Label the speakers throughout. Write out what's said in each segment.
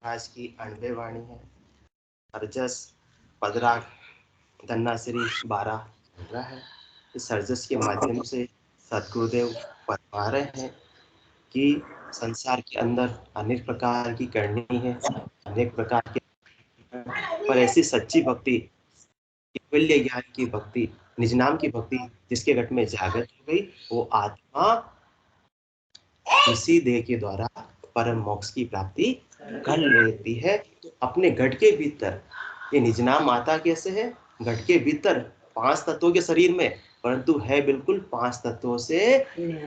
Speaker 1: आज की अणबे वाणी है। सरजस 15 धन्नाश्री 12 चल रहा है। इस सरजस के माध्यम से सदगुरुदेव बता रहे हैं कि संसार के अंदर अनेक प्रकार की करनी है, अनेक प्रकार के, पर ऐसी सच्ची भक्ति, केवल्य ज्ञान की भक्ति, निज नाम की भक्ति जिसके घट में जागृत हो गई, वो आत्मा इसी देह के द्वारा परम मोक्ष की प्राप्ति कर लेती है। अपने घट के भीतर ये निज नाम आता कैसे है? घट के भीतर 5 तत्वों के शरीर में, परंतु है बिल्कुल 5 तत्वों से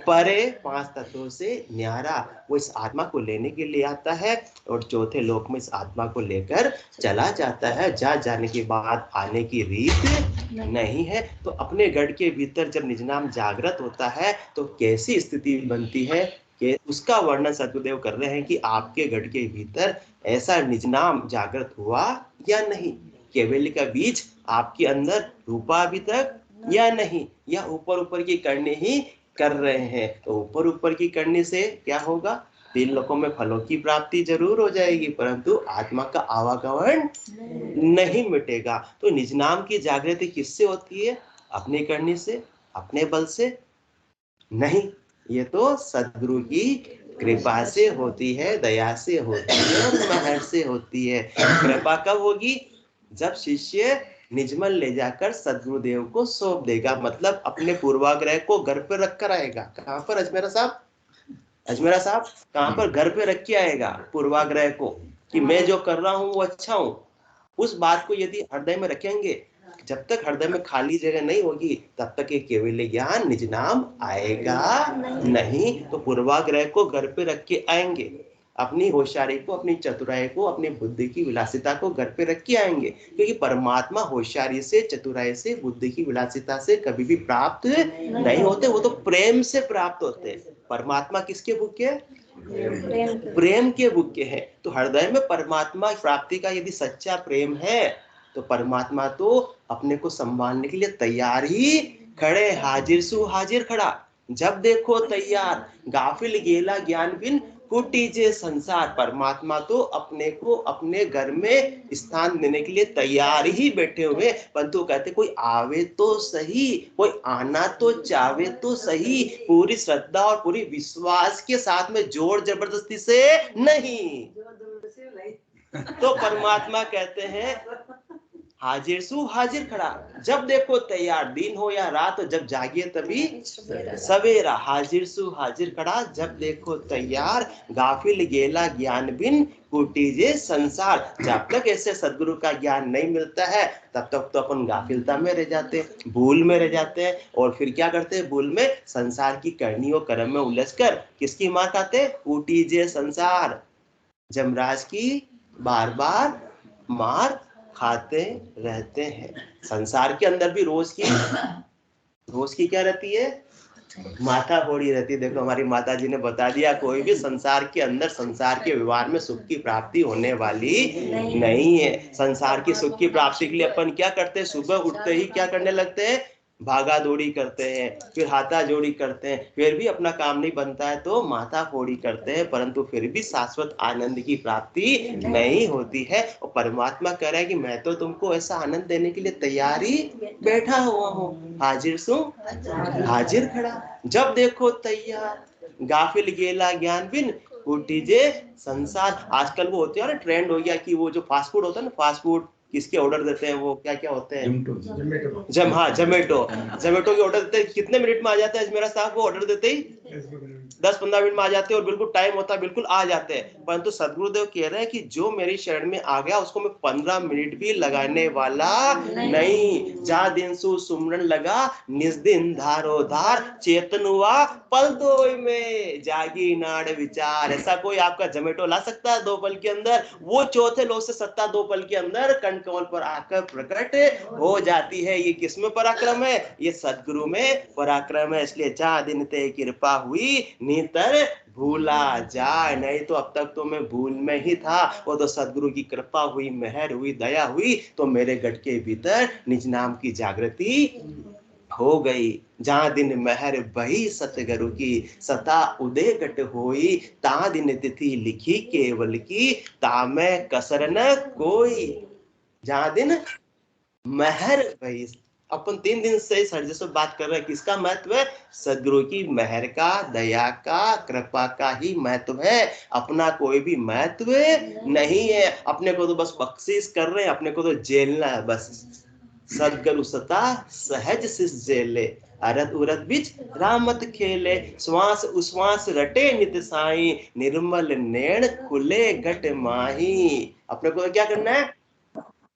Speaker 1: परे, 5 तत्वों से न्यारा। वो इस आत्मा को लेने के लिए आता है और चौथे लोक में इस आत्मा को लेकर चला जाता है। जा जाने के बाद आने की रीत नहीं है। तो अपने घट के भीतर जब निज नाम जागृत होता है तो कैसी स्थिति बनती है कि उसका वर्णन सदगुरुदेव कर रहे हैं कि आपके घट के भीतर ऐसा निज नाम जागृत हुआ या नहीं, केवल्य का बीज आपके अंदर रूपा अभी तक या नहीं, या ऊपर ऊपर की करने ही कर रहे हैं। तो ऊपर ऊपर की करने से क्या होगा? 3 लोकों में फलों की प्राप्ति जरूर हो जाएगी, परंतु आत्मा का आवागमन नहीं मिटेगा। तो निज नाम की जागृति किससे होती है? अपने करने से, अपने बल से नहीं, ये तो सदगुरु की कृपा से होती है, दया से होती है और महर से होती है। कृपा कब होगी? जब शिष्य निजमन ले जाकर सदगुरुदेव को सौंप देगा, मतलब अपने पूर्वाग्रह को घर पर रखकर आएगा। कहाँ पर अजमेरा साहब? अजमेरा साहब कहाँ पर? घर पे रख के आएगा पूर्वाग्रह को, कि मैं जो कर रहा हूँ वो अच्छा हूँ। उस बात को यदि हृदय में रखेंगे, जब तक हृदय में खाली जगह नहीं होगी तब तक ये केवल ज्ञान निज नाम आएगा नहीं। तो पूर्वाग्रह को घर पे रख के आएंगे, अपनी होशियारी को, अपनी चतुराई को, अपनी बुद्धि की विलासिता को घर पे रख के आएंगे, क्योंकि परमात्मा होशियारी से, चतुराई से, बुद्धि की विलासिता से कभी भी प्राप्त नहीं होते, वो तो प्रेम से प्राप्त होते हैं। परमात्मा किसके भूखे? प्रेम के भूखे हैं। तो हृदय में परमात्मा प्राप्ति का यदि सच्चा प्रेम है तो परमात्मा तो अपने को संभालने के लिए तैयार ही खड़े, हाजिर सु हाजिर खड़ा। जब देखो तैयार, गाफिल गेला ज्ञान बिन कुटीजे संसार। परमात्मा तो अपने को अपने घर में स्थान देने के लिए तैयार ही बैठे हुए, परंतु कहते कोई आवे तो सही, कोई आना तो चाहे तो सही, पूरी श्रद्धा और पूरी विश्वास के साथ में, जोर जबरदस्ती से नहीं। तो परमात्मा कहते हैं हाजिर सु हाजिर खड़ा। जब देखो तैयार, दिन हो या रात, जब जागिए तभी सवेरा। हाजिर सु हाजिर खड़ा, जब देखो तैयार, गाफिल गेला ज्ञान बिन कुटीजे संसार। जब तक ऐसे सदगुरु का ज्ञान नहीं मिलता है तब तक तो अपन गाफिलता में रह जाते हैं, भूल में रह जाते हैं। और फिर क्या करते हैं? भूल में संसार की करनी और कर्म में उलझकर किसकी मार खाते? कुटीजे संसार, जमराज की बार बार मार खाते रहते हैं। संसार के अंदर भी रोज की क्या रहती है? माथा फोड़ी रहती है। देखो हमारी माता जी ने बता दिया, कोई भी संसार के अंदर, संसार के व्यवहार में सुख की प्राप्ति होने वाली नहीं है। संसार की सुख की प्राप्ति के लिए अपन क्या करते हैं? सुबह उठते ही क्या करने लगते हैं? भागा दौड़ी करते हैं, फिर हाथा जोड़ी करते हैं, फिर भी अपना काम नहीं बनता है तो माथा फोड़ी करते हैं, परंतु फिर भी शाश्वत आनंद की प्राप्ति नहीं होती है। और परमात्मा कह रहा है कि मैं तो तुमको ऐसा आनंद देने के लिए तैयार ही बैठा हुआ हूँ, हाजिर सु हाजिर खड़ा। जब देखो तैयार, गाफिल गेला ज्ञान बिन कुटीजे संसार। आजकल वो होते हैं ना, ट्रेंड हो गया कि वो जो फास्ट फूड होता है ना, फास्ट फूड किसके ऑर्डर देते हैं? वो क्या क्या होते हैं? जोमेटो के ऑर्डर देते हैं। कितने मिनट में आ जाता है मेरा साहब? वो ऑर्डर देते ही 10-15 मिनट में आ जाते हैं और बिल्कुल टाइम होता है, बिल्कुल आ जाते हैं। परंतु सदगुरुदेव कह रहे हैं कि जो मेरी शरण में आ गया उसको मैं 15 मिनट भी लगाने वाला नहीं। जा दिन सु सुमरन लगा, निज दिन धारो धार, चेतन हुआ पल दो में, जागी नाड़ विचार। ऐसा कोई आपका जोमेटो ला सकता है 2 पल के अंदर? वो चौथे लोक से सत्ता 2 पल के अंदर कंट्रोल पर आकर प्रकट हो जाती है। ये किसमें पराक्रम है? ये सदगुरु में पराक्रम है। इसलिए जा दिन ते कृपा हुई, नीतर भूला जाए। नहीं तो अब तक तो मैं भूल में ही था, वो तो सदगुरु की कृपा हुई, मेहर हुई, दया हुई तो मेरे घट के भीतर निज नाम की जागृति हो गई। जहाँ दिन महर बही सतगुरु की, सता उदय घट होई, ता दिन तिथि लिखी केवल की, ता में कसर न कोई। जहाँ दिन महर भाई, अपन 3 दिन से सर से बात कर रहे हैं, किसका महत्व है? सदगुरु की महर का, दया का, कृपा का ही महत्व है। अपना कोई भी महत्व नहीं है। अपने को तो बस बख्शिश कर रहे हैं, अपने को तो जेलना है बस। सदगुरु सता सहज सिस जेले, अरत उरत बीच रामत खेले, श्वास उश्वास रटे नित साई, निर्मल नैण खुले घट माही। अपने को तो क्या करना है?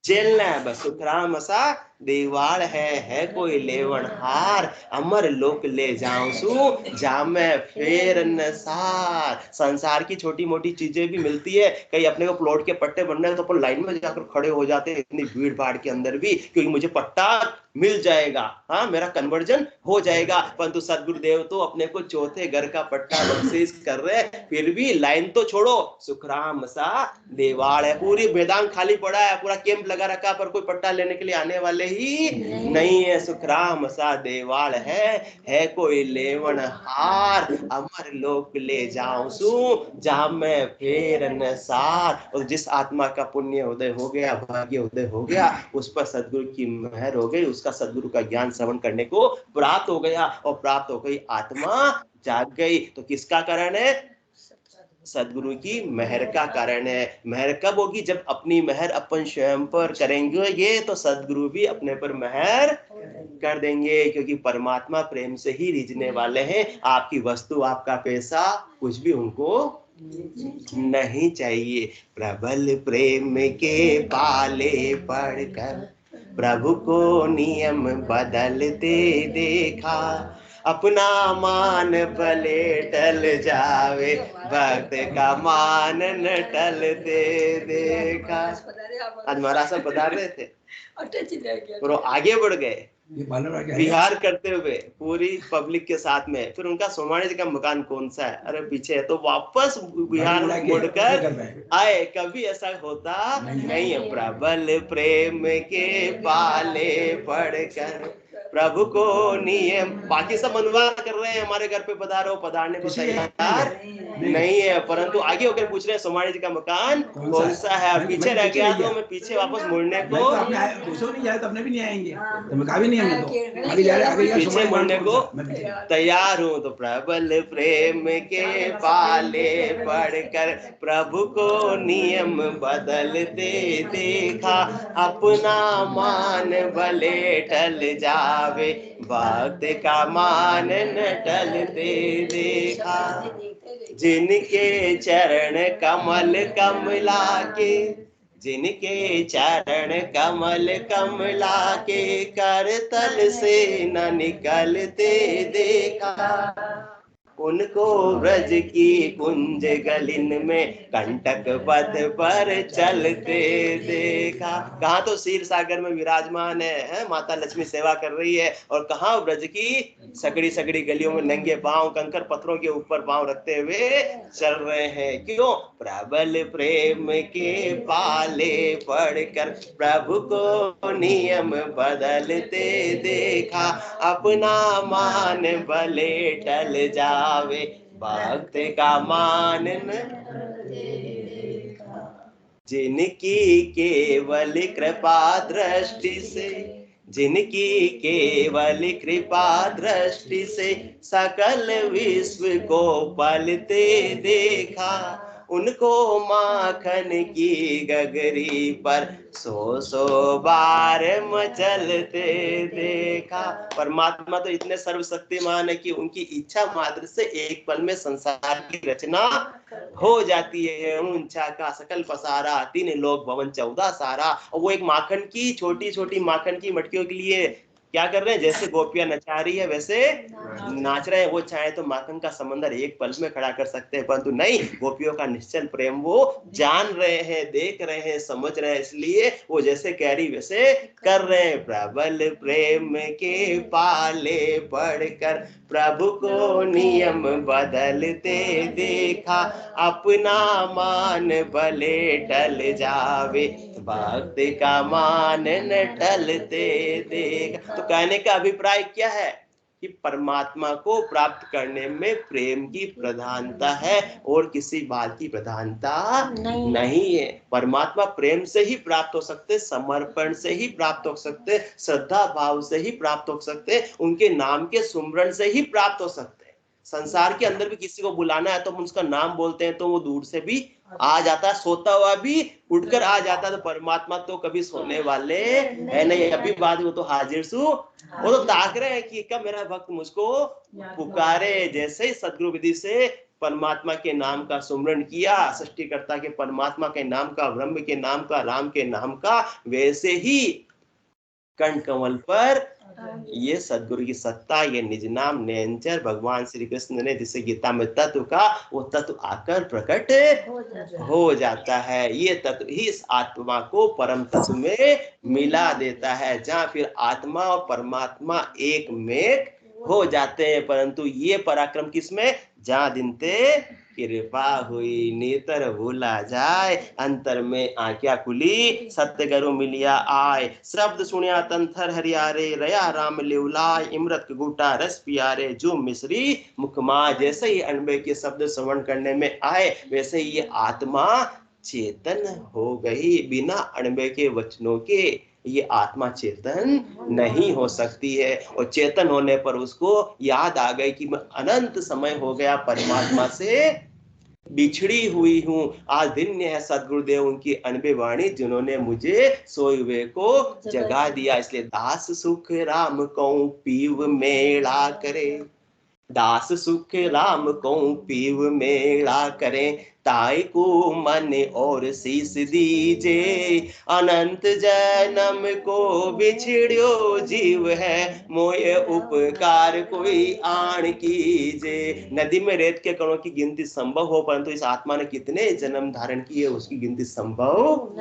Speaker 1: जेलना है बस। सुखराम सा दीवार है कोई लेवन हार, अमर लोक ले जाऊं सू जामे फेर नसार। संसार की छोटी मोटी चीजें भी मिलती है, कहीं अपने को प्लॉट के पट्टे बनने हैं तो अपन लाइन में जाकर खड़े हो जाते हैं, इतनी भीड़ भाड़ के अंदर भी, क्योंकि मुझे पट्टा मिल जाएगा, हाँ मेरा कन्वर्जन हो जाएगा। परंतु सदगुरुदेव तो अपने को चौथे घर का पट्टा बख्शीश कर रहे हैं, फिर भी लाइन तो छोड़ो, सुखराम सा देवाल है, पूरी मैदान खाली पड़ा है, पूरा कैंप लगा रखा, पर कोई पट्टा लेने के लिए आने वाले ही नहीं है। सुखराम सा देवाल है कोई लेवन हार, अमर लोक ले जाऊं सू जहां मैं फेर नसार। और जिस आत्मा का पुण्य उदय हो गया, भाग्य उदय हो गया, उस पर सदगुरु की मेहर हो गई, उसका सदगुरु का ज्ञान श्रवण करने को प्राप्त हो गया, और प्राप्त हो गई आत्मा जाग गई। तो किसका कारण है? सदगुरु की मेहर का कारण है। मेहर कब होगी? जब अपनी मेहर अपन स्वयं पर करेंगे, ये तो सदगुरु भी अपने पर मेहर कर देंगे, क्योंकि परमात्मा प्रेम से ही रिझने वाले हैं। आपकी वस्तु, आपका पैसा, कुछ भी उनको नहीं चाहिए। प्रबल प्रेम के पाले पड़कर प्रभु को नियम बदलते देखा, अपना मान भले टल जावे, भक्त का मान न टलते देखा। आज महाराज साहब बता रहे थे और वो आगे बढ़ गए विहार करते हुए पूरी पब्लिक के साथ में। फिर उनका सोमानी जी का मकान कौन सा है? अरे पीछे है। तो वापस विहार मुड़कर आए। कभी ऐसा होता नहीं है। प्रबल प्रेम के पाले पड़कर प्रभु को नियम, बाकी सब अनुवाद कर रहे हैं, हमारे घर पे पधारो, पधारने को तैयार नहीं है, परंतु आगे होकर पूछ रहे हैं सोमानी जी का मकान कौन सा है। और पीछे रह गया तो मैं पीछे वापस मुड़ने को पीछे मुड़ने को तैयार हूँ। तो प्रबल प्रेम के पाले पड़कर प्रभु को नियम बदलते देखा, अपना मान भले टल जावे, भक्त का मान न टलते देखा। जिनके चरण कमल कमला के, जिनके चरण कमल कमला के, करतल से न निकलते देखा, उनको ब्रज की कुंज गलिन में कंटक पथ पर चलते देखा। कहाँ तो क्षीर सागर में विराजमान है, माता लक्ष्मी सेवा कर रही है, और कहाँ ब्रज की सकड़ी सकड़ी गलियों में नंगे पांव कंकर पत्थरों के ऊपर पांव रखते हुए चल रहे हैं। क्यों? प्रबल प्रेम के पाले पड़कर प्रभु को नियम बदलते देखा, अपना मान भले टल जावे, भक्त का मान न। जिनकी केवल कृपा दृष्टि से, जिनकी केवल कृपा दृष्टि से सकल विश्व को पलते देखा, उनको माखन की गगरी पर 100 बार मचलते देखा। परमात्मा तो इतने सर्वशक्तिमान है कि उनकी इच्छा मात्र से एक पल में संसार की रचना हो जाती है। ऊंचा का सकल पसारा, 3 लोक भवन 14 सारा। और वो एक माखन की छोटी छोटी माखन की मटकियों के लिए क्या कर रहे हैं? जैसे गोपियां नचा रही है वैसे नाच रहे हैं। वो चाहे तो माखन का समंदर एक पल में खड़ा कर सकते हैं, परंतु नहीं, गोपियों का निश्चल प्रेम वो जान रहे हैं, देख रहे हैं, समझ रहे हैं, इसलिए वो जैसे कह रही वैसे कर रहे हैं। प्रबल प्रेम के पाले पड़कर प्रभु को नियम बदलते देखा, अपना मान भले टल जावे, भक्ति का मान न टलते देगा। तो कहने का अभिप्राय क्या है कि परमात्मा को प्राप्त करने में प्रेम की प्रधानता है और किसी बात की प्रधानता नहीं है। परमात्मा प्रेम से ही प्राप्त हो सकते, समर्पण से ही प्राप्त हो सकते, श्रद्धा भाव से ही प्राप्त हो सकते, उनके नाम के सुमरण से ही प्राप्त हो सकते। संसार के अंदर भी किसी को बुलाना है तो हम उसका नाम बोलते हैं तो वो दूर से भी आ जाता है, सोता हुआ भी उठकर आ जाता है। तो परमात्मा तो कभी सोने वाले है नहीं, अभी बाद वो तो हाजिर सु, वो तो ताक रहे हैं कि कब मेरा भक्त मुझको पुकारे। जैसे ही सदगुरु विधि से परमात्मा के नाम का सुमरण किया, सृष्टिकर्ता के परमात्मा के नाम का, ब्रह्म के नाम का, राम के नाम का, वैसे ही कर्ण कमल पर ये सदगुरु की सत्ता, ये निज नाम नेंचर भगवान श्री कृष्ण ने जिसे गीता में तत्व का, वो तत्व आकर प्रकट हो जाता है। ये तत्व ही इस आत्मा को परम तत्व में मिला देता है, जहां फिर आत्मा और परमात्मा एक में हो जाते हैं। परंतु ये पराक्रम किसमें? जहां दिनते कृपा हुई, नेतर भूला जाए, अंतर में आंखिया खुली, सत्य गरु मिलिया आए, शब्द सुनिया तंथर हरियारे, रया राम लिवलाय, इमरत गुटा रस पियारे, जो मिश्री मुखमा। जैसे ही अनबे के शब्द श्रवण करने में आए, वैसे ही ये आत्मा चेतन हो गई। बिना अनबे के वचनों के ये आत्मा चेतन नहीं हो सकती है। और चेतन होने पर उसको याद आ गई कि मैं अनंत समय हो गया परमात्मा से बिछड़ी हुई हूँ। आज धन्य है सदगुरुदेव उनकी अनबे वाणी, जिन्होंने मुझे सोए हुए को जगा दिया। इसलिए दास सुख राम कहूं पीव मेला करे, दास सुख राम कहूं पीव मेला करें, ताई को मन और शीस दीजे, अनंत जन्म को बिछड़ियो जीव है, मोये उपकार कोई आण कीजे। नदी में रेत के कणों की गिनती संभव हो, परंतु इस आत्मा ने कितने जन्म धारण किए उसकी गिनती संभव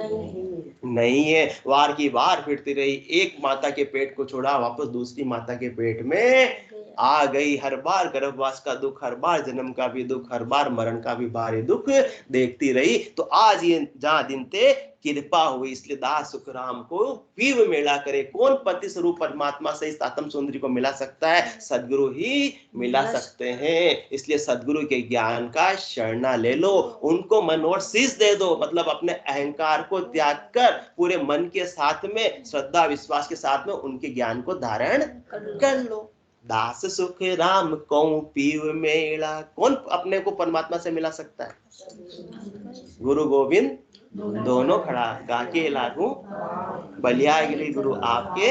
Speaker 1: नहीं है। वार की वार फिरती रही, एक माता के पेट को छोड़ा, वापस दूसरी माता के पेट में आ गई। हर बार गर्भवास का दुख, हर बार जन्म का भी दुख, हर बार मरण का भी भारी दुख देखती रही। तो आज ये जहां दिन थे कृपा हुई, इसलिए दास सुख राम को पीव मेला करे। कौन पति स्वरूप परमात्मा से इस आत्म सुंदरी को मिला सकता है? सदगुरु ही मिला सकते हैं। इसलिए सदगुरु के ज्ञान का शरणा ले लो, उनको मन और शीश दे दो। मतलब अपने अहंकार को त्याग कर पूरे मन के साथ में, श्रद्धा विश्वास के साथ में उनके ज्ञान को धारण कर लो। दास सुख राम कहूं पीव मेला। कौन अपने को परमात्मा से मिला सकता है? गुरु गोविंद दोनों खड़ा, गाके लागू बलिया गिरी गुरु आपके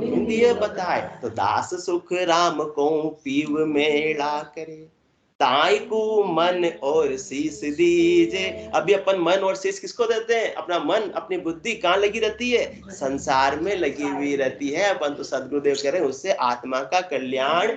Speaker 1: हिंदी बताए। तो दास सुख राम कहूं पीव मेला करे, ताई को मन और शीश दीजे। अभी अपन मन और शीश किसको देते हैं? अपना मन, अपनी बुद्धि कहाँ लगी रहती है? संसार में लगी हुई रहती है। परंतु सदगुरुदेव कह रहे हैं उससे आत्मा का कल्याण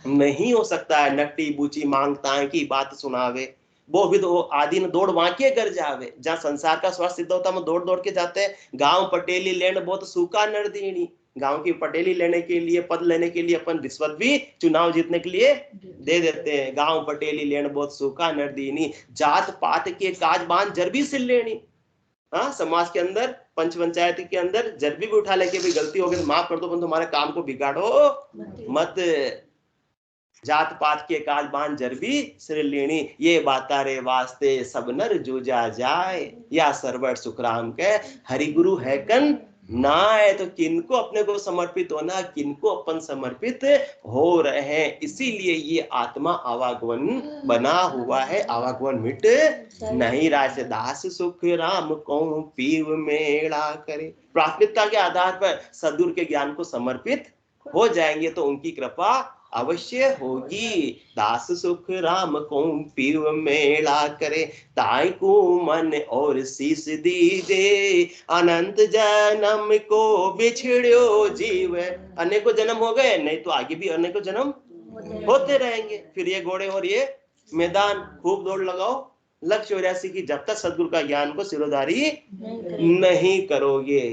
Speaker 1: नहीं हो सकता है। नट्टी बूची मांगता की बात सुनावे, वो भी तो आदि न दौड़ वाके कर जावे। जहाँ संसार का स्वार्थ सिद्ध होता है दौड़ दौड़ के जाते हैं। गांव पटेली लेन बहुत सूखा नरदीनी, गांव की पटेली लेने के लिए, पद लेने के लिए अपन रिश्वत भी चुनाव जीतने के लिए दे देते हैं। गांव पटेली लेन बहुत सूखा नरदीनी, जात पात के काज बांध जरबी से लेनी। हाँ, समाज के अंदर, पंच पंचायत के अंदर जरबी भी उठा लेके भी गलती हो गई माफ कर दो, पर तुम्हारे काम को बिगाड़ो मत। जात पात के काज बांध जरबी सिर लेनी, ये बाता रे वास्ते सब नर जूझा जाए, या सरवर सुखराम के हरि गुरु है कन नाय। तो किनको अपने को समर्पित होना, किनको अपन समर्पित हो रहे हैं। इसीलिए ये आत्मा आवागमन बना हुआ है, आवागमन मिट नहीं रहा है। दास सुख राम कहूं पीव मेला करे। प्राथमिकता के आधार पर सदगुरु के ज्ञान को समर्पित हो जाएंगे तो उनकी कृपा अवश्य होगी। दास सुख राम को पीव मेला करे, ताई को मन और शीश दीजे, अनंत जन्म को बिछड़ियो जीव। अनेकों जन्म हो गए, नहीं तो आगे भी अनेकों जन्म होते रहेंगे। फिर ये घोड़े और ये मैदान, खूब दौड़ लगाओ लक्ष्य 84 की, जब तक सदगुरु का ज्ञान को सिरोधारी नहीं करोगे।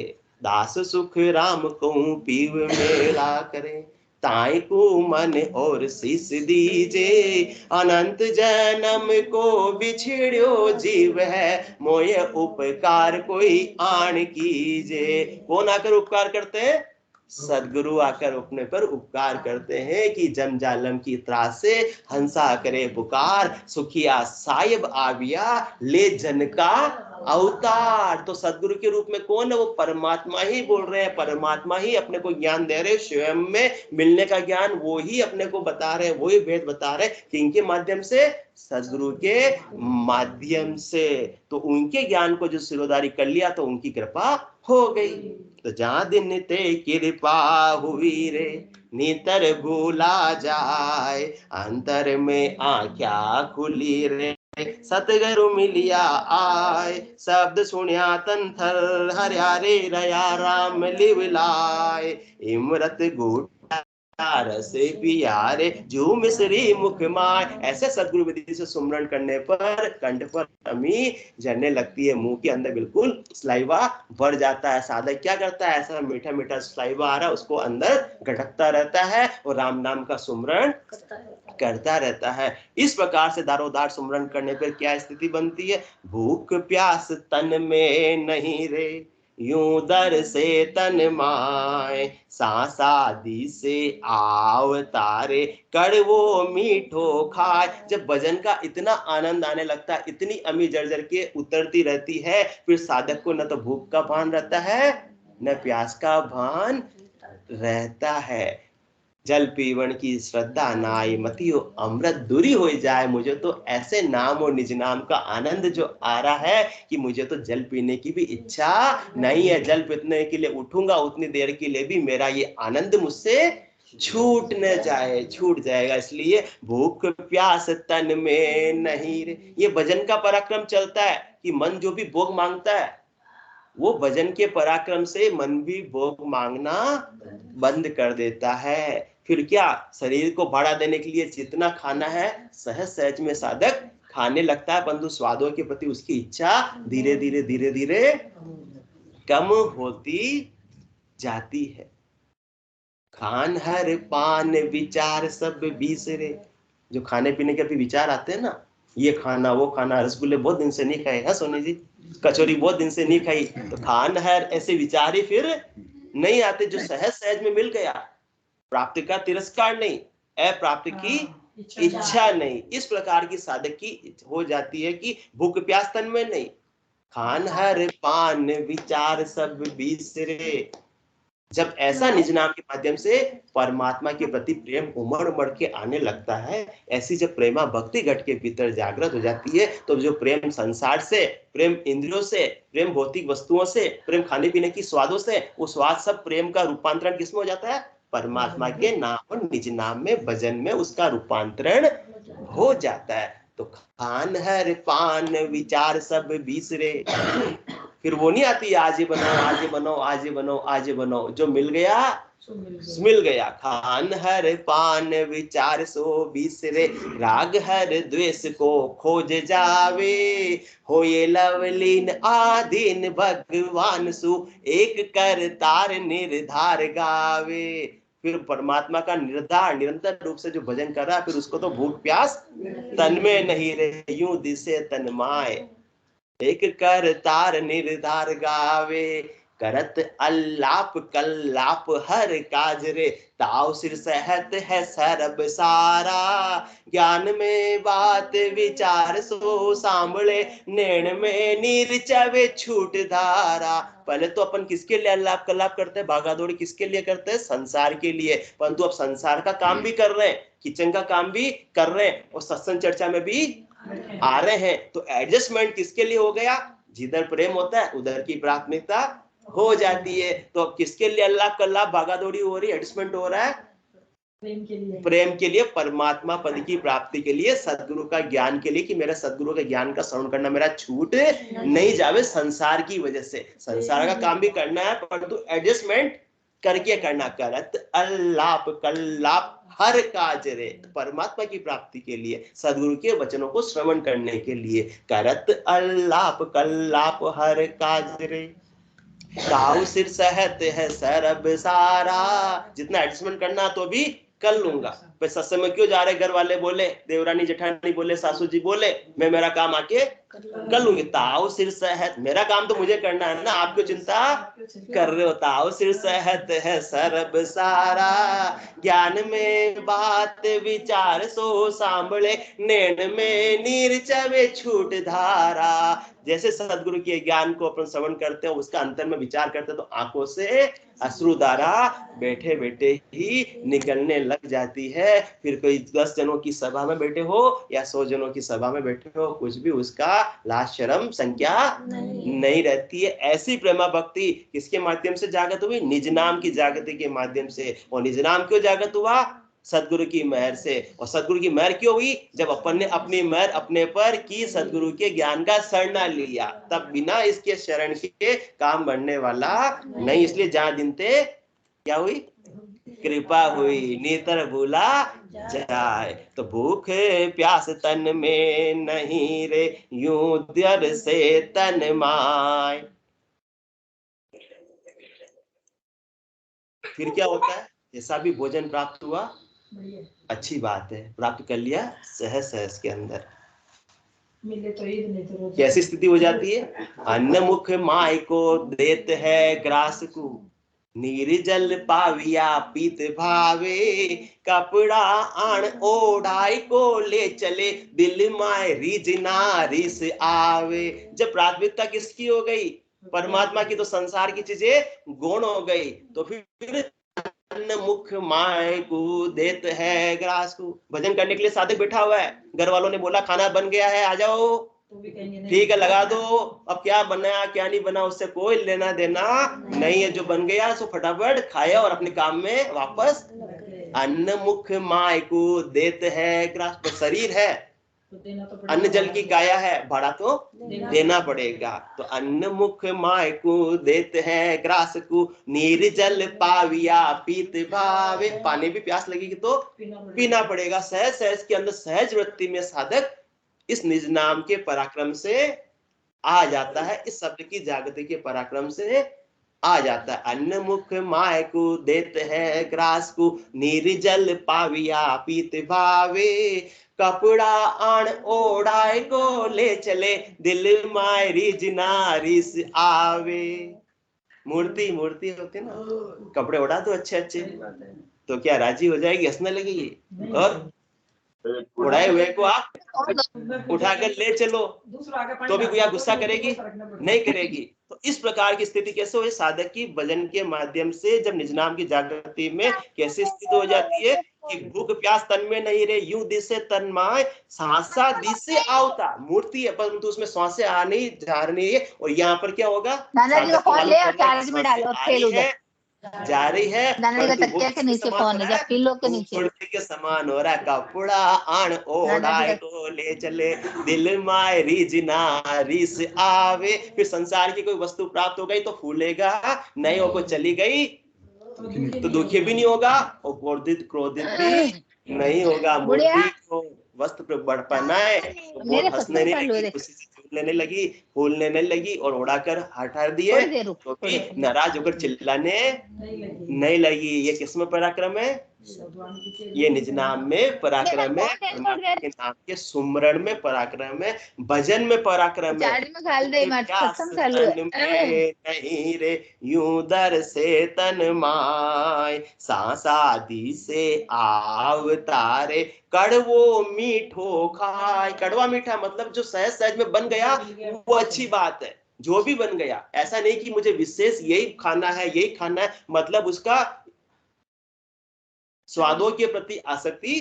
Speaker 1: दास सुख राम को पीव मेला करे, ताई को मन और शीस दीजे, अनंत जन्म को बिछड़ो जीव है, मोय उपकार कोई आन कीजे। कौन आकर उपकार करते हैं? सदगुरु आकर अपने पर उपकार करते हैं कि जमजालम की त्रास से हंसा करे पुकार, सुखिया साहिब आविया ले जन का अवतार। तो सदगुरु के रूप में कौन है? वो परमात्मा ही बोल रहे हैं, परमात्मा ही अपने को ज्ञान दे रहे हैं, स्वयं में मिलने का ज्ञान वो ही अपने को बता रहे हैं, वो ही भेद बता रहे हैं। किनके माध्यम से? सदगुरु के माध्यम से। तो उनके ज्ञान को जो सिरोधारी कर लिया तो उनकी कृपा हो गई। तो जहाँ दिन ते कृपा हुई रे, नितर भूला जाए, अंतर में आख्या खुली रे, सतगुरु मिलिया आए, शब्द सुनिया तन थल हरिया रे रया राम लिवलाए, इमरत गुट रस पियारे जू मिश्री मुख माय। ऐसे सदगुरु विधि से सुमरण करने पर कंठ पर अमी झरने लगती है, मुंह के अंदर बिल्कुल सलाइवा भर जाता है। साधक क्या करता है? ऐसा मीठा मीठा सलाइवा आ रहा है, उसको अंदर गटकता रहता है और राम नाम का सुमरण करता रहता है। इस प्रकार से दारोदार सुमरण करने पर क्या स्थिति बनती है? भूख प्यास तन में नहीं रे, यूं दर से तन माए, सांसादी से आव तारे, कड़वो मीठो खाए। जब भजन का इतना आनंद आने लगता है, इतनी अमी जर्जर के उतरती रहती है, फिर साधक को न तो भूख का भान रहता है न प्यास का भान रहता है। जल पीवन की श्रद्धा नाई, मतियो अमृत दूरी हो जाए। मुझे तो ऐसे नाम और निज नाम का आनंद जो आ रहा है कि मुझे तो जल पीने की भी इच्छा नहीं है। जल पीने के लिए उठूंगा उतनी देर के लिए भी मेरा ये आनंद मुझसे छूट न जाए, छूट जाएगा। इसलिए भूख प्यास तन में नहीं रे। ये भजन का पराक्रम चलता है कि मन जो भी भोग मांगता है, वो भजन के पराक्रम से मन भी भोग मांगना बंद कर देता है। फिर क्या? शरीर को भाड़ा देने के लिए जितना खाना है सहज सहज में साधक खाने लगता है, परंतु स्वादों के प्रति उसकी इच्छा धीरे धीरे धीरे धीरे कम होती जाती है। खान हर पान विचार सब बिसरे। जो खाने पीने के भी विचार आते हैं ना, ये खाना वो खाना, रसगुल्ले बहुत दिन से नहीं खाए है सोनी जी, कचौरी बहुत दिन से नहीं खाई, तो खान हर ऐसे विचार ही फिर नहीं आते। जो सहज सहज में मिल गया, प्राप्ति का तिरस्कार नहीं, अप्राप्ति की इच्छा नहीं। इस प्रकार की साधक की हो जाती है कि भूख प्यास तन में नहीं, खान हर पान विचार सब बिसरे। जब ऐसा निज नाम के माध्यम से परमात्मा के प्रति प्रेम उमड़ उमड़ के आने लगता है, ऐसी जब प्रेमा भक्ति घट के भीतर जागृत हो जाती है, तो जो प्रेम संसार से, प्रेम इंद्रियों से, प्रेम भौतिक वस्तुओं से, प्रेम खाने पीने की स्वादों से, वो स्वाद सब प्रेम का रूपांतरण किसमें हो जाता है? परमात्मा के नाम और निज नाम में, भजन में उसका रूपांतरण हो जाता है। तो खान हर पान विचार सब बिसरे। फिर वो नहीं आती आज ही बनाओ आज ही बनाओ आज ही बनाओ आज ही बनाओ, जो मिल गया मिल गया। खान हर पान विचार सो बिसरे, राग हर द्वेष को खोज जावे, हो ये लवलीन आधीन भगवान सु, एक कर तार निर्धार गावे। फिर परमात्मा का निर्धार निरंतर रूप से जो भजन कर रहा है, फिर उसको तो भूख प्यास तन में नहीं रहे, यूं दिसे तन माए, एक कर तार निर्धार गावे, करत अल्लाप कल्लाप हर काज रे, ताव सिर सहत है सरब सारा, ज्ञान में बात विचार सो सांभले, नैण में नीर चवे छूट धारा। पहले तो अपन किसके लिए अल्लाप कल्लाप करते हैं, भागादौड़ी किसके लिए करते हैं? संसार के लिए। परंतु अब संसार का काम भी कर रहे हैं, किचन का काम भी कर रहे हैं और सत्संग चर्चा में भी आ रहे हैं। तो एडजस्टमेंट किसके लिए हो गया? जिधर प्रेम होता है उधर की प्राथमिकता हो जाती है। तो अब किसके लिए अल्लाह कल्लाह भागादौड़ी हो रही है, एडजस्टमेंट हो रहा है? प्रेम के लिए, परमात्मा पद की प्राप्ति के लिए, सदगुरु का ज्ञान के लिए, कि मेरा सदगुरु का ज्ञान का श्रवण करना मेरा छूट नहीं जावे संसार की वजह से। संसार का काम भी करना है, परंतु एडजस्टमेंट करके करना। करत अल्लाप कल्लाप हर काज रे, परमात्मा की प्राप्ति के लिए, सदगुरु के वचनों को श्रवण करने के लिए। करत अल्लाप कल्लाप हर काज रे, ताऊ सिर सहत है सरब सारा, जितना एडजस्टमेंट करना तो भी कर लूंगा। भाई सत्संग में क्यों जा रहे, घर वाले बोले, देवरानी जेठानी बोले, सासू जी बोले, मैं मेरा काम आके कर लूंगी। ताऊ सिर सहत, मेरा काम तो मुझे करना है ना, आपको चिंता कर रहे हो। ताऊ सिर सहत है सरब सारा, ज्ञान में बात विचार सो सांभळे, नैन में नीर चवे छूट धारा। जैसे सदगुरु के ज्ञान को अपन श्रवण करते हैं, उसका अंतर में विचार करते हैं, तो आंखों से अश्रुधारा बैठे बैठे ही निकलने लग जाती है। फिर कोई 10 जनों की सभा में बैठे हो या 100 जनों की सभा में बैठे हो, कुछ भी उसका लाज शर्म संख्या नहीं रहती है। ऐसी प्रेमा भक्ति किसके माध्यम से जागृत हुई? निज नाम की जागृति के माध्यम से। और निज नाम क्यों जागृत हुआ? सदगुरु की मेहर से। और सदगुरु की मेहर क्यों हुई? जब अपन ने अपनी मेहर अपने पर की, सदगुरु के ज्ञान का शरण लिया, तब बिना इसके शरण के काम बढ़ने वाला नहीं। इसलिए जहां दिनते क्या हुई? कृपा हुई, नेतर भूला जाए। तो भूख प्यास तन में नहीं रे, यूं दर से तन माय। फिर क्या होता है? जैसा भी भोजन प्राप्त हुआ, अच्छी बात है, प्राप्त कर लिया, सहज सहज के अंदर मिले तो ईद नहीं तो कैसी स्थिति हो जाती है? अन्न मुख माय को देत है ग्रास को, नीर जल पाविया पीत भावे, कपड़ा आण ओढ़ाई को ले चले, दिल माय रीजना रिस आवे। जब प्राथमिकता किसकी हो गई? परमात्मा की, तो संसार की चीजें गौण हो गई। तो फिर अन्न मुख माय को देत है ग्रास को। भजन करने के लिए साधक बैठा हुआ है, घर वालों ने बोला खाना बन गया है, आ जाओ, ठीक है लगा दो। अब क्या बना क्या नहीं बना उससे कोई लेना देना नहीं है, जो बन गया सो फटाफट खाया और अपने काम में वापस। अन्न मुख माय को देत है ग्रास, तो शरीर है, अन्न जल की काया है, भाड़ा तो देना पड़ेगा। तो अन्न मुख माय को देते हैं ग्रास को, नीर जल पाविया पीत भावे। पानी भी प्यास लगेगी तो पीना पड़ेगा। सहज सहज के अंदर सहज वृत्ति में साधक इस निज नाम के पराक्रम से आ जाता है, इस शब्द की जागृति के पराक्रम से आ जाता है। अन्न मुख माय को देते हैं ग्रास को, नीर जल पाविया पीत भावे, कपड़ा आण ओढ़ाए को ले चले, दिल माय रिजना रिस आवे। मूर्ति मूर्ति होती ना, कपड़े उड़ा दो अच्छे अच्छे, तो क्या राजी हो जाएगी, हंसने लगेगी? और उड़ाए हुए को आप उठाकर ले चलो तो भी कोई गुस्सा करेगी? नहीं करेगी। तो इस प्रकार की स्थिति कैसे हुई? साधक की भजन के माध्यम से जब निज नाम की जागृति में कैसे स्थिति हो जाती है कि भूख प्यास तन में नहीं रहे, यूं दिसे तन माय, सांसा दिसे आवता। मूर्ति है परंतु उसमें सांसें आ नहीं जा रही है। और यहाँ पर क्या होगा? जा रही है के नीचे फोन है, पिल्लो के नीचे के समान हो रहा है। कपड़ा आण ओढ़ाए को ले चले, दिल माय रिजना रिस आवे। फिर संसार की कोई वस्तु प्राप्त हो गई तो फूलेगा नहीं, हो को चली गई तो दुखी भी नहीं होगा और क्रोधित भी नहीं होगा। मूर्ति को वस्त्र बढ़ पहनाए तो हंसने नहीं लगी, खुशी से लेने लगी, फूल लेने लगी और उड़ाकर हटा दिए तो भी नाराज होकर चिल्लाने नहीं लगी। ये किसमें पराक्रम है? ये निज नाम में पराक्रम है, परमात्मा के नाम के सुमरण में पराक्रम है, भजन में पराक्रम है। नहीं रे यूं दर से तन माय, सांसादी से आवतारे, कड़वो मीठो खाए। कड़वा मीठा मतलब जो सहज सहज में बन गया वो अच्छी बात है, जो भी बन गया। ऐसा नहीं कि मुझे विशेष यही खाना है यही खाना है, मतलब उसका स्वादों के प्रति आसक्ति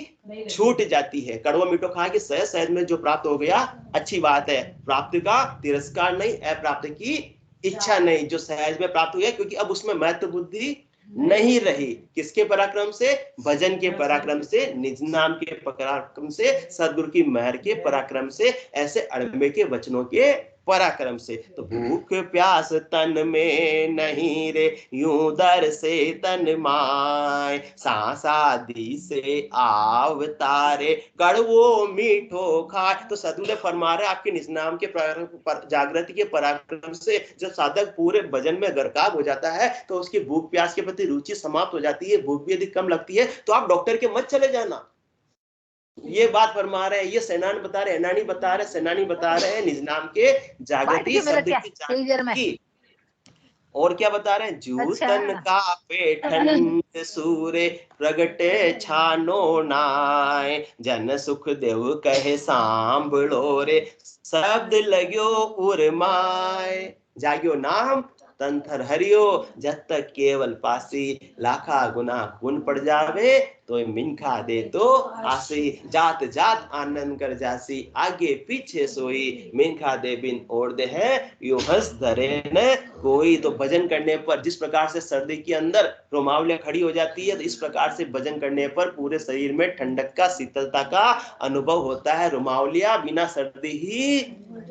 Speaker 1: छूट जाती है। कड़वा मीठो खा के सहज सहज में जो प्राप्त हो गया अच्छी बात है। प्राप्ति का तिरस्कार नहीं, अप्राप्त की इच्छा नहीं, जो सहज में प्राप्त हो गया, क्योंकि अब उसमें महत्व बुद्धि नहीं रही। किसके पराक्रम से? भजन के पराक्रम से, निज नाम के पराक्रम से, सदगुरु की मेहर के पराक्रम से, ऐसे अड़मे के वचनों के पराक्रम से। तो भूख प्यास तन में नहीं रे, यूं दर से तन माय, सांस आदि से आवतारे, कड़वो मीठो खाए। तो सदगुरु फरमा रहे आपके निज नाम के जागृति के पराक्रम से जब साधक पूरे भजन में गरकाब हो जाता है तो उसकी भूख प्यास के प्रति रुचि समाप्त हो जाती है, भूख भी यदि कम लगती है तो आप डॉक्टर के मत चले जाना। ये बात फरमा रहे हैं, ये सेनानी बता रहे, एनानी बता रहे, सेनानी बता रहे हैं निज नाम के जागृति शब्द की जागृति। और क्या बता रहे हैं, जूतन का पे ठंड सूरे प्रगटे छानो नाय, जन सुख देव कहे सांभळो रे, शब्द लग्यो उर्माय। जाग्यो नाम तंथर हरियो, जब तक केवल पासी, लाखा गुना पुन पड़ जावे, तो मिनखा दे तो आसी, जात जात आनंद कर जासी, आगे पीछे सोई, मिनखा दे बिन ओढ़ दे है, यो हंस धरे न कोई। तो भजन करने पर जिस प्रकार से सर्दी के अंदर रोमावलियां खड़ी हो जाती है, तो इस प्रकार से भजन करने पर पूरे शरीर में ठंडक का, शीतलता का अनुभव होता है। रोमावलियां बिना सर्दी ही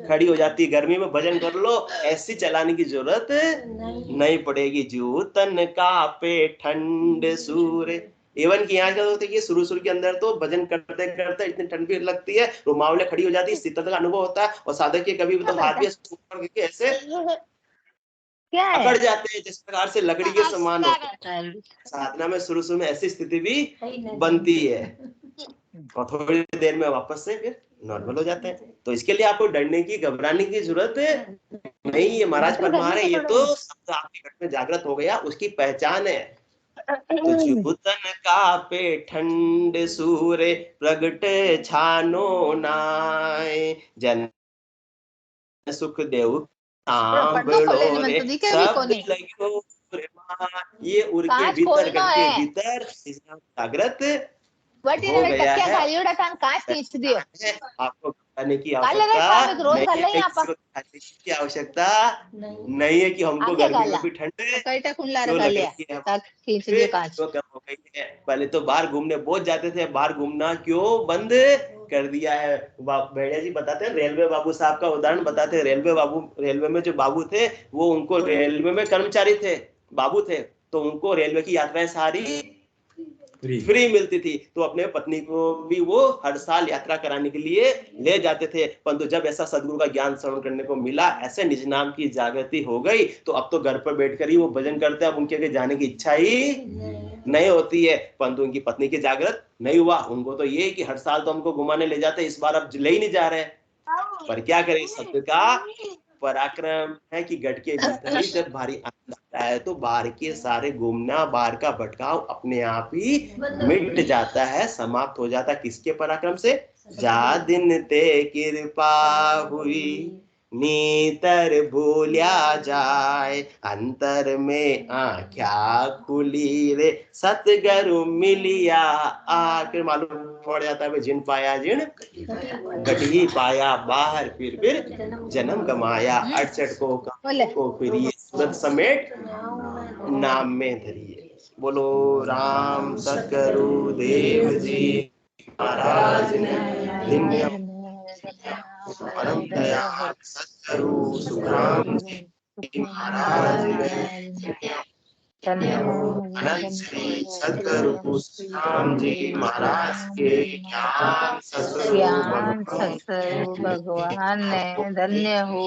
Speaker 1: खड़ी हो जाती है। गर्मी में भजन कर लो, ऐसी चलाने की जरूरत नहीं पड़ेगी। जूतन का पे ठंड सूर्य, एवन की यहाँ क्या होता है कि शुरू के अंदर तो भजन करते करते इतनी ठंड भी लगती है, रोमावलियां खड़ी हो जाती है, शीतलता का अनुभव होता है, और साधक के कभी तो हाथ भी ऐसे अकड़ जाते हैं जिस प्रकार से लकड़ी के समान होते हैं। साधना में शुरू में ऐसी स्थिति भी बनती है, और थोड़ी देर में वापस से फिर नॉर्मल हो जाते हैं। तो इसके लिए आपको डरने की, घबराने की जरूरत नहीं है। महाराज फरमा रहे ये तो शब्द आपके घर में जागृत हो गया, उसकी पहचान है। तो जूतन का पे ठंड सूरे प्रगटे छानो नाय, जन सुख देव सांभळो रे, शब्द लग्यो उर्माय। ये उर के भीतर, घर के भीतर जागृत हो गया है। आपको बताने की आवश्यकता नहीं है कि हमको गर्मी में भी ठंड क्यों लग रही है। पहले तो बाहर घूमने बहुत जाते थे, बाहर घूमना क्यों बंद कर दिया है। भेड़िया जी बताते हैं, रेलवे बाबू साहब का उदाहरण बताते हैं। रेलवे में जो बाबू थे, वो उनको रेलवे में कर्मचारी थे, बाबू थे, तो उनको रेलवे की यात्राएं सारी फ्री मिलती थी। तो अपने पत्नी को भी वो हर साल यात्रा कराने के लिए ले जाते थे। परंतु जब ऐसा सदगुरु का ज्ञान श्रवण करने को मिला, ऐसे निज नाम की जागृति हो गई, तो अब तो घर पर बैठकर ही वो भजन करते हैं। अब उनके आगे जाने की इच्छा ही नहीं होती है। परंतु उनकी पत्नी की जागृत नहीं हुआ। उनको तो ये कि हर साल तो हमको घुमाने ले जाते, इस बार अब ले ही नहीं जा रहे। पर क्या करें, शब्द का पराक्रम है कि गढ़ के भीतर ही जब भारी आनंद आता है तो बाहर के सारे घूमना, बाहर का भटकाव अपने आप ही मिट जाता है, समाप्त हो जाता है। किसके पराक्रम से? जा दिन ते कृपा हुई, नीतर भूलिया जाए, अंतर में आँख्या खुली रे, सतगुरु मिलिया आकर। मालूम पड़ जाता है जिन पाया जिन गढ़ी पाया, बाहर फिर जन्म गमाया, 68 को फिर ये सूरत समेट नाम में धरिए। बोलो राम सतगुरु देव जी महाराज ने, परम दयाल सतगुरु सुखराम जी महाराज ने, अनंत श्री सतगुरु सुखराम जी महाराज के ज्ञान सतगुरु भगवान ने, धन्य हो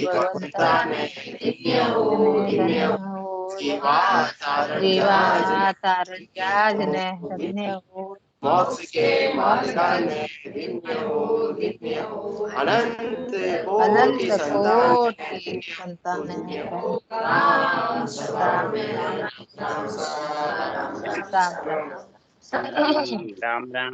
Speaker 1: भगवंता ने, धन्य हो सेवा तारज ने, धन्य हो मोक्ष के मार्ग ने, धन्य हो अनंत कोटि संतान
Speaker 2: राम राम।